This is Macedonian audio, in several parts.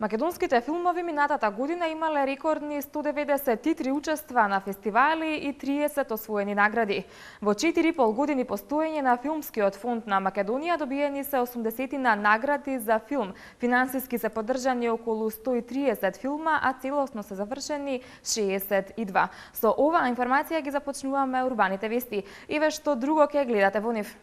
Македонските филмови минатата година имале рекордни 193 учества на фестивали и 30 освоени награди. Во 4,5 години постоење на Филмскиот фонд на Македонија добиени се 80 на награди за филм. Финансиски се поддржани околу 130 филма, а целосно се завршени 62. Со оваа информација ги започнуваме урбаните вести. Еве што друго ќе гледате во нив.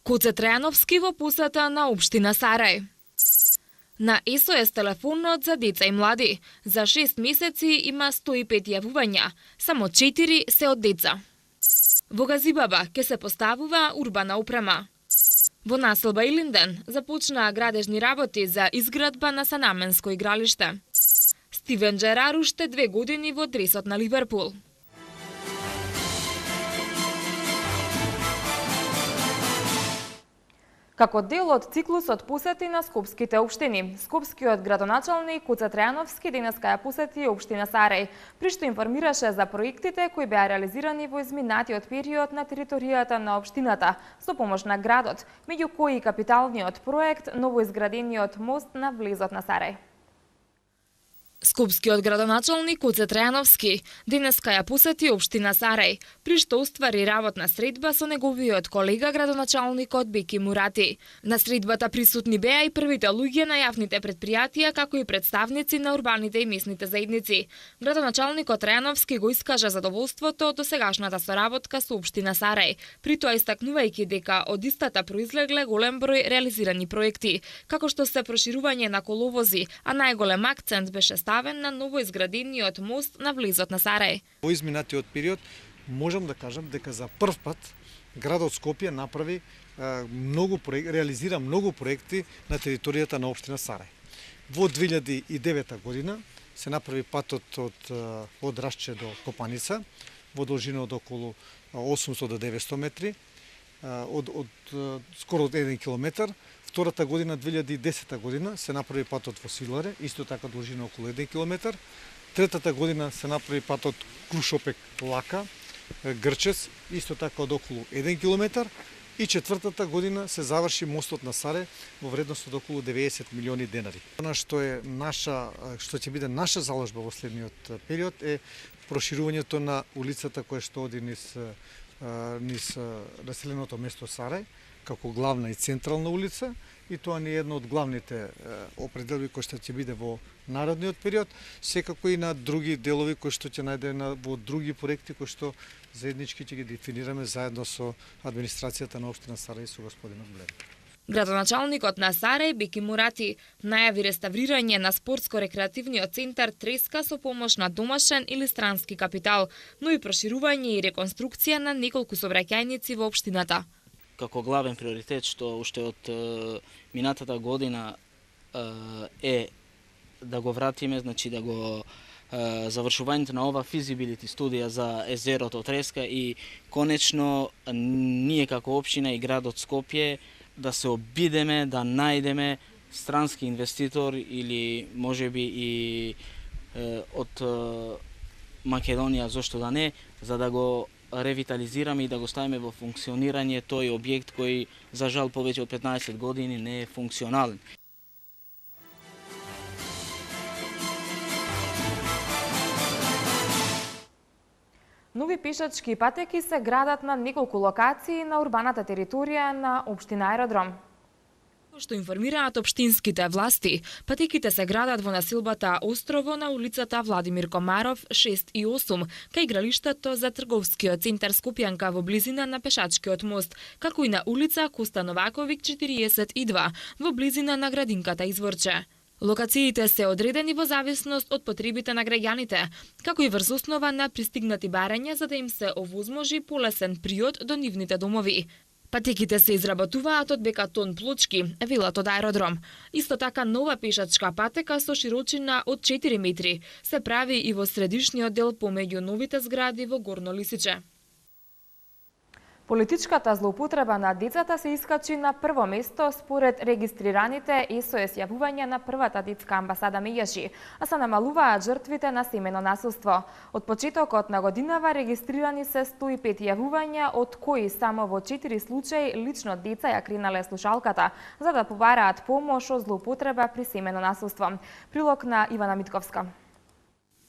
Куце Трајановски во посета на општина Сарај. На СОС телефонот за деца и млади. За 6 месеци има 105 јавувања, само 4 се од деца. Во Газибаба ќе се поставува урбана опрема. Во населба Илинден започнаа градежни работи за изградба на санаменско игралиште. Стивен Джерар уште 2 години во дресот на Ливерпул. Како дел од циклусот посети на скопските општини, скопскиот градоначалник Куце Трајановски денеска ја посети општина Сарај, при што информираше за проектите кои беа реализирани во изминатиот период на територијата на општината со помош на градот, меѓу кои капиталниот проект новоизградениот мост на влезот на Сарај. Скопскиот градоначалник Куце Трајановски денеска ја посети општина Сарај, при што уствари работна средба со неговиот колега градоначалникот Беки Мурати. На средбата присутни беа и првите луѓе на јавните претпријатија, како и представници на урбаните и местните заедници. Градоначалникот Трајановски го искажа задоволството од досегашната соработка со општина Сарај, при тоа истакнувајќи дека од истата произлегле голем број реализирани проекти, како што се проширување на коловози, а најголем акцент беше ставен на новоизградениот мост на влезот на Сарај. Во изминатиот период можам да кажам дека за прв пат градот Скопје направи реализира многу проекти на територијата на општина Сарај. Во 2009 година се направи патот од Рашче до Копаница во должина од околу 800 до 900 метри, од скоро 1 километар. Втората година, 2010 година, се направи патот во Силаре, исто така должина околу 1 километар. Третата година се направи патот Крушопек-Лака, Грчес, исто така од околу 1 километар. И четвртата година се заврши мостот на Сарај во вредност од околу 90 милиони денари. Она што ќе биде наша заложба во следниот период е проширувањето на улицата која што оди низ населеното место Сарај, како главна и централна улица, и тоа не е едно од главните определби кои што ќе биде во народниот период, секако и на други делови кои што ќе најдеме во други проекти кои што заеднички ќе ги дефинираме заедно со администрацијата на општина Сарај и со господинот Блер. Градоначалникот на Сарај Беки Мурати најави реставрирање на спортско-рекреативниот центар Треска со помош на домашен или странски капитал, но и проширување и реконструкција на неколку сообраќајници во општината. Како главен приоритет што уште од минатата година е да го вратиме, значи да го завршувањето на ова физибилити студија за езерото Треска и конечно ние како општина и градот Скопје да се обидеме да најдеме странски инвеститор или можеби и од Македонија, зошто да не, за да го ревитализираме и да го ставиме во функционирање тој објект кој за жал повеќе од 15 години не е функционален. Нови пешачки патеки се градат на неколку локации на урбаната територија на општина Аеродром. Што информираат општинските власти, патеките се градат во населбата Острово на улицата Владимир Комаров 6 и 8, кај игралиштето за трговскиот центар Скопјанка во близина на пешачкиот мост, како и на улица Коста Новаковик 42 во близина на градинката Изворче. Локациите се одредени во зависност од потребите на граѓаните, како и врз основа на пристигнати барања за да им се овозможи полесен приод до нивните домови. Патеките се изработуваат од бекатон плочки, велат од Аеродром. Исто така нова пешачка патека со широчина од 4 метри се прави и во средишниот дел помеѓу новите згради во Горно Лисиче. Политичката злоупотреба на децата се искачи на прво место според регистрираните СОС јавувања на првата детска амбасада Меѓаши, а се намалуваат жртвите на семено насилство. Од почетокот на годинава регистрирани се 105 јавувања, од кои само во 4 случаи лично деца ја кренале слушалката за да побараат помош од злоупотреба при семено насилство. Прилог на Ивана Митковска.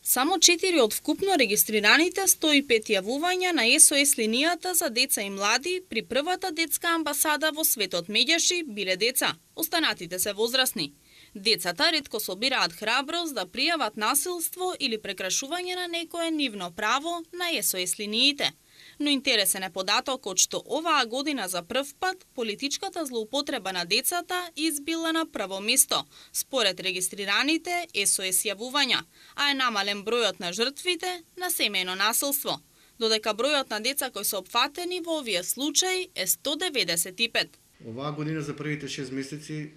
Само 4 од вкупно регистрираните 105 јавувања на СОС линијата за деца и млади при првата детска амбасада во светот Меѓаши биле деца, останатите се возрасни. Децата ретко собираат храброст да пријават насилство или прекрашување на некое нивно право на СОС линиите. Но интересен е податокот што оваа година за прв пат политичката злоупотреба на децата избила на прво место, според регистрираните СОС јавувања, а е намален бројот на жртвите на семејно насилство, додека бројот на деца кои се опфатени во овие случаи е 195. Оваа година за првите 6 месеци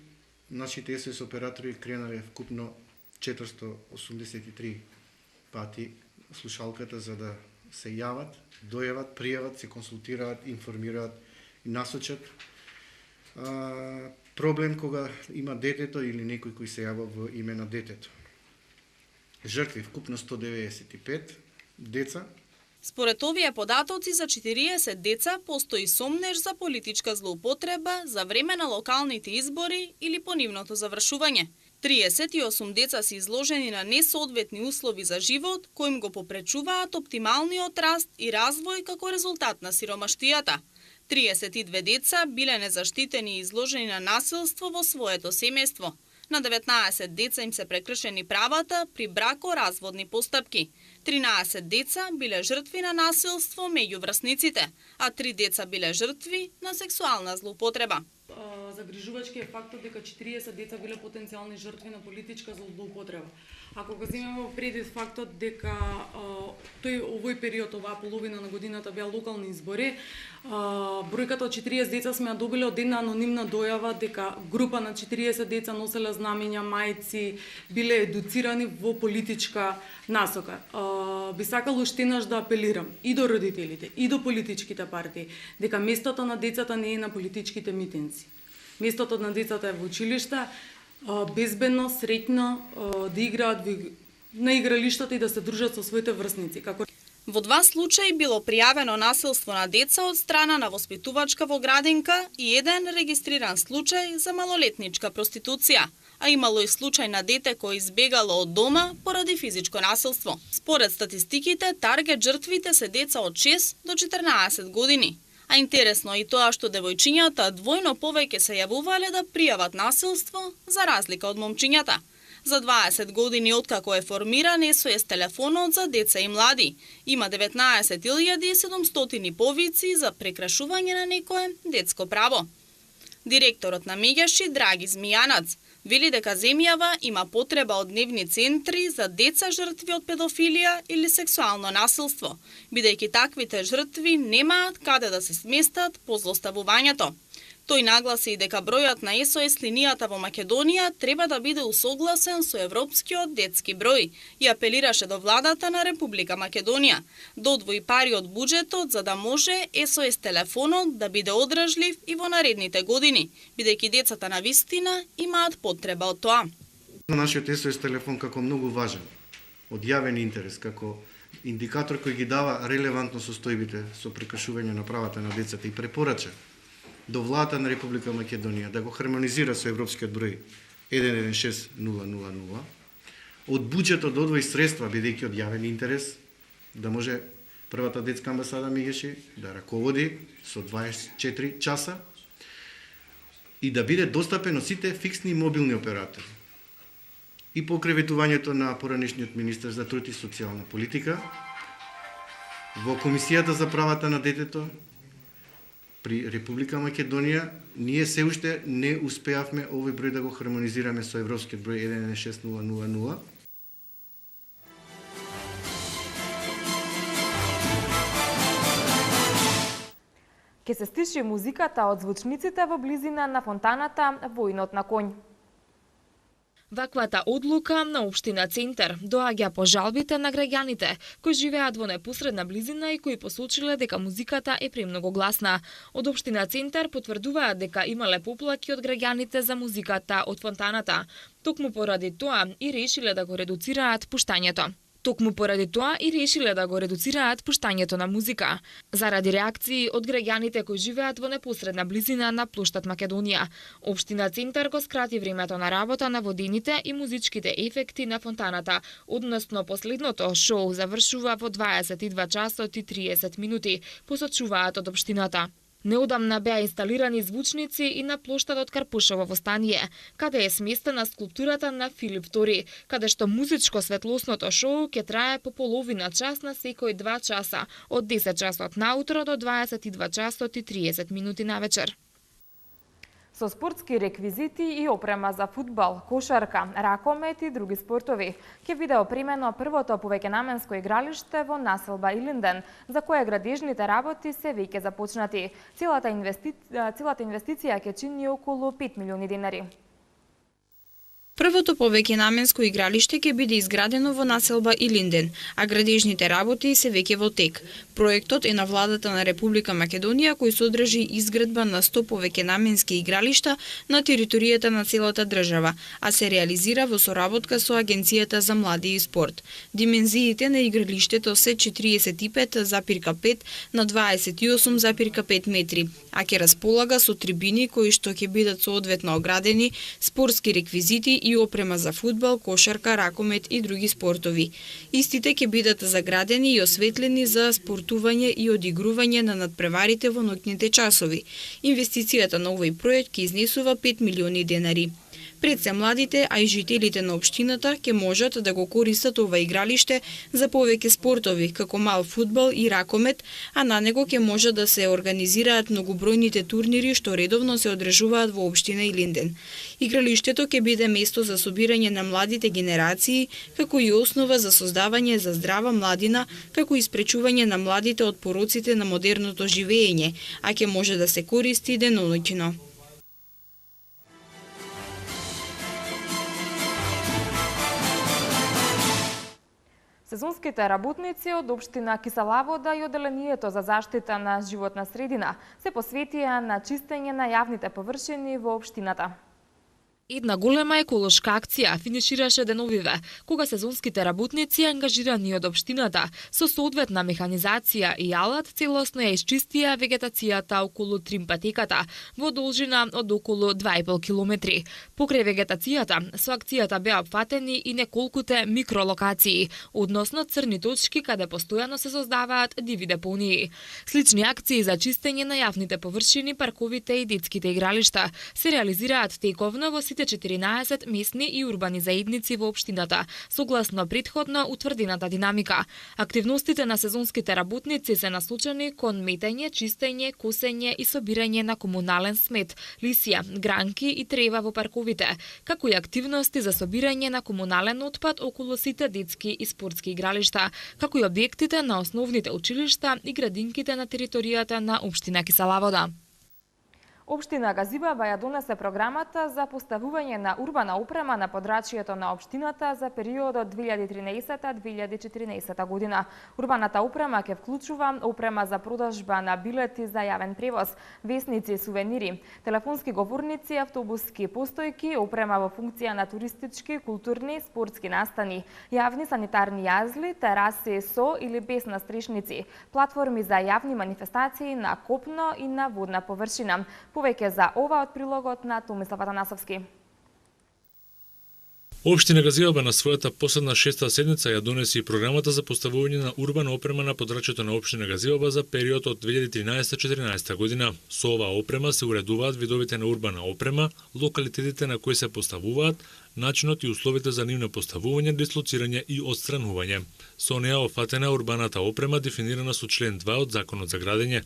нашите СОС оператори кренале вкупно 483 пати слушалката за да се јават, дојават, пријават, се консултираат, информираат и насочат. Проблем кога има детето или некој кој се јава во име на детето. Жртви вкупно 195 деца. Според овие податоци за 40 деца постои сомнеж за политичка злоупотреба за време на локалните избори или по нивното завршување. 38 деца се изложени на несоодветни услови за живот, кои им го попречуваат оптималниот раст и развој како резултат на сиромаштијата. 32 деца биле незаштитени и изложени на насилство во своето семејство. На 19 деца им се прекршени правата при брако-разводни постапки. 13 деца биле жртви на насилство меѓу врсниците, а 3 деца биле жртви на сексуална злоупотреба. Загрижувачки е фактот дека 40 деца биле потенцијални жртви на политичка злоупотреба. Ако го земеме во предвид фактот дека овој период, оваа половина на годината беа локални избори, бројката од 40 деца сме ја добиле од една анонимна дојава дека група на 40 деца носеле знамења, мајци, биле едуцирани во политичка насока. Би сакал уште еднаш да апелирам и до родителите, и до политичките партии, дека местото на децата не е на политичките митинци. Местото на децата е во училишта, безбедно, среќно, да играат на игралиштата и да се дружат со своите врсници. Во 2 случаи било пријавено насилство на деца од страна на воспитувачка во градинка и еден регистриран случај за малолетничка проституција, а имало и случај на дете кој избегало од дома поради физичко насилство. Според статистиките, таргет жртвите се деца од 6 до 14 години. А интересно и тоа што девојчињата двојно повеќе се јавувале да пријават насилство за разлика од момчињата. За 20 години откако е формиран СОС телефонот за деца и млади, има 19.700 повици за прекрашување на некое детско право. Директорот на Меѓаши, Драги Змијанац, вели дека земјава има потреба од дневни центри за деца жртви од педофилија или сексуално насилство, бидејќи таквите жртви немаат каде да се сместат по злоставувањето. Тој нагласи и дека бројот на СОС линијата во Македонија треба да биде усогласен со европскиот детски број и апелираше до владата на Република Македонија да одвои пари од буџетот за да може СОС телефонот да биде одржлив и во наредните години, бидејќи децата на вистина имаат потреба од тоа. Нашиот СОС телефон како многу важен, од јавен интерес, како индикатор кој ги дава релевантно состојбите со прекршување на правата на децата и препорача до владата на Република Македонија да го хармонизира со европскиот број 116000, од буџетот да одвои средства, бидејќи од јавен интерес, да може првата детска амбасада Меѓаши да раководи со 24 часа и да биде достапен од сите фиксни и мобилни оператори. И по креветувањето на поранешниот министер за труд и социјална политика, во Комисијата за правата на детето, при Република Македонија, ние се уште не успеавме овој број да го хармонизираме со европскиот број 116000. Ке се стиши музиката од звучниците во близина на фонтаната Воинот на конј. Ваквата одлука на општина Центар доаѓа по жалбите на граѓаните кои живеат во непосредна близина и кои посочиле дека музиката е премногу гласна. Од општина Центар потврдуваат дека имале поплаки од граѓаните за музиката од фонтаната. Токму поради тоа и решиле да го редуцираат пуштањето. На музика, заради реакции од граѓаните кои живеат во непосредна близина на плоштад Македонија. Општина Центар го скрати времето на работа на водените и музичките ефекти на фонтаната, односно последното шоу завршува во 22 часот и 30 минути, посочуваат од општината. Неодамна беа инсталирани звучници и на плоштадот Карпушово востание, каде е сместена скулптурата на Филип II, каде што музичко-светлосното шоу ќе трае по половина час на секој 2 часа, од 10 часот наутро до 22 часот и 30 минути навечер. Со спортски реквизити и опрема за фудбал, кошарка, ракомет и други спортови, ќе биде опремено првото повеќенаменско игралиште во населба Илинден, за кое градежните работи се веќе започнати. Целата инвестиција ќе чини околу 5 милиони денари. Првото повеќенаменско игралиште ќе биде изградено во населба Илинден, а градежните работи се веќе во тек. Проектот е на владата на Република Македонија кој содржи изградба на 100 повеќенаменски игралишта на територијата на целата држава, а се реализира во соработка со Агенцијата за млади и спорт. Димензиите на игралиштето се 45,5 на 28,5 метри, а ќе располага со трибини кои што ќе бидат соодветно оградени, спортски реквизити и опрема за фудбал, кошарка, ракомет и други спортови. Истите ќе бидат заградени и осветлени за спортување и одигрување на надпреварите во ноќните часови. Инвестицијата на овој проект ќе изнесува 5 милиони денари. Пред се младите, а и жителите на општината ќе можат да го користат ова игралиште за повеќе спортови, како мал фудбал и ракомет, а на него ќе може да се организираат многобројните турнири што редовно се одржуваат во општина Илинден. Игралиштето ќе биде место за собирање на младите генерации, како и основа за создавање за здрава младина, како и спречување на младите од пороците на модерното живеење, а ќе може да се користи деноноќно. Сезонските работници од општина Киселавода и Оделението за заштита на животна средина се посветија на чистење на јавните површини во општината. Една голема еколошка акција финишираше деновиве, кога сезонските работници ангажирани од општината со соодветна механизација и алат целосно ја исчистија вегетацијата околу тримпатеката во должина од околу 2,5 километри. Покрај вегетацијата, со акцијата беа опфатени и неколкуте микролокации, односно црни точки каде постојано се создаваат диви депонии. Слични акции за чистење на јавните површини, парковите и детските игралишта се реализираат тековно во сите 14 местни и урбани заедници во општината, согласно претходно утврдената динамика. Активностите на сезонските работници се насочени кон метење, чистење, косење и собирање на комунален смет, лисија, гранки и трева во парковите, како и активности за собирање на комунален отпад околу сите детски и спортски игралишта, како и објектите на основните училишта и градинките на територијата на општина Киселавода. Општина Газибаба ја донесе програмата за поставување на урбана опрема на подрачјето на општината за периодот 2013-2014 година. Урбаната опрема ќе вклучува опрема за продажба на билети за јавен превоз, весници, сувенири, телефонски говорници, автобуски постојки, опрема во функција на туристички, културни, спортски настани, јавни санитарни јазли, тераси со или без настрешници, платформи за јавни манифестации на копно и на водна површина. Повеќе за ова од прилогот на Томислав Атанасовски. Општина Газибаба на својата последна 6-та седница ја донесе и програмата за поставување на урбана опрема на подрачјето на општина Газибаба за период од 2013-2014 година. Со оваа опрема се уредуваат видовите на урбана опрема, локалитетите на кои се поставуваат, начинот и условите за нивно поставување, дислоцирање и отстранување. Со неа офатена урбаната опрема дефинирана со член 2 од Законот за градење.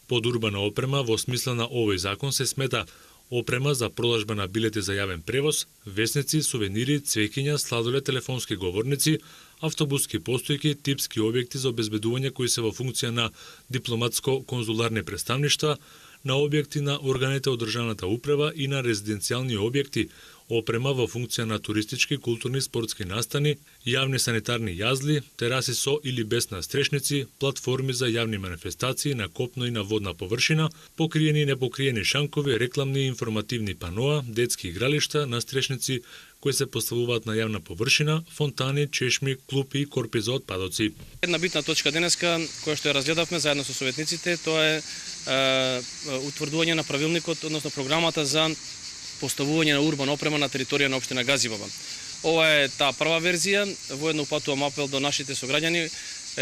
Под урбана опрема во смисла на овој закон се смета опрема за продажба на билети за јавен превоз, весници, сувенири, цвеќиња, сладолед, телефонски говорници, автобуски постојки, типски објекти за обезбедување кои се во функција на дипломатско-конзуларни представништва, на објекти на органите од државната управа и на резиденцијални објекти, опрема во функција на туристички, културни, спортски настани, јавни санитарни јазли, тераси со или без настрешници, платформи за јавни манифестации на копно и на водна површина, покриени и непокриени шанкови, рекламни и информативни паноа, детски игралишта, настрешници кои се поставуваат на јавна површина, фонтани, чешми, клупи и корпи за отпадоци. Една битна точка денеска, која што ја разгледавме заедно со советниците, тоа е утврдување на правилникот, односно програмата за поставување на урбана опрема на територија на општина Газибаба. Ова е таа прва верзија, воедно упатувам апел до нашите сограѓани,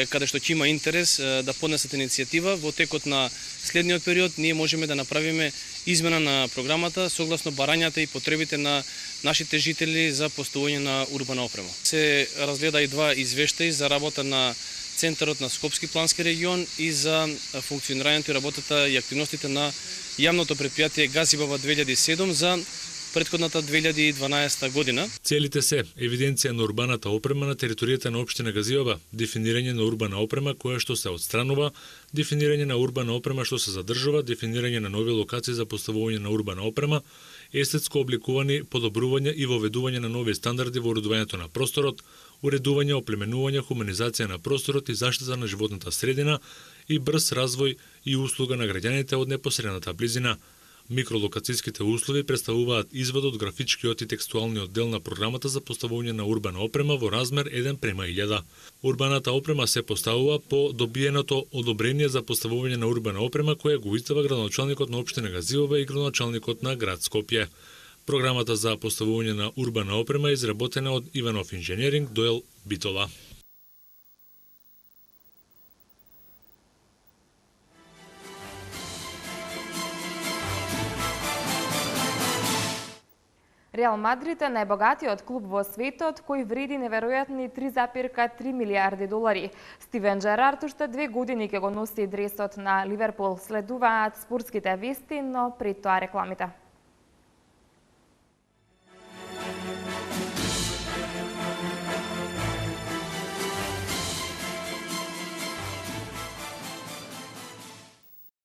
каде што ќе има интерес да поднесат иницијатива. Во текот на следниот период ние можеме да направиме измена на програмата согласно барањата и потребите на нашите жители за поставување на урбана опрема. Се разгледа и два извештаи за работа на Центарот на Скопски плански регион и за функционирањето и работата и активностите на јавното предпријатие Газибаба 2007 за претходната 2012 година. Целите се евиденција на урбаната опрема на територијата на општина Газибаба, дефинирање на урбана опрема која што се отстранува, дефинирање на урбана опрема што се задржува, дефинирање на нови локации за поставување на урбана опрема, естетско обликувани, подобрување и воведување на нови стандарди во уредувањето на просторот, уредување, оплеменување, хуманизација на просторот и заштита на животната средина и брз развој и услуга на граѓаните од непосредната близина. Микролокацијските услови представуваат извод од графичкиот и текстуалниот дел на програмата за поставување на урбана опрема во размер 1:1000. Урбаната опрема се поставува по добиеното одобрение за поставување на урбана опрема кое го издава градоначалникот на општина Газибаба и градоначалникот на град Скопје. Програмата за поставување на урбана опрема е изработена од Иванов инженеринг Доел Битола. Реал Мадрид е најбогатиот клуб во светот кој вреди неверојатни 3,3 милиарди долари. Стивен Джерард уште 2 години ќе го носи дресот на Ливерпул. Следуваат спортските вести, но пред тоа рекламите.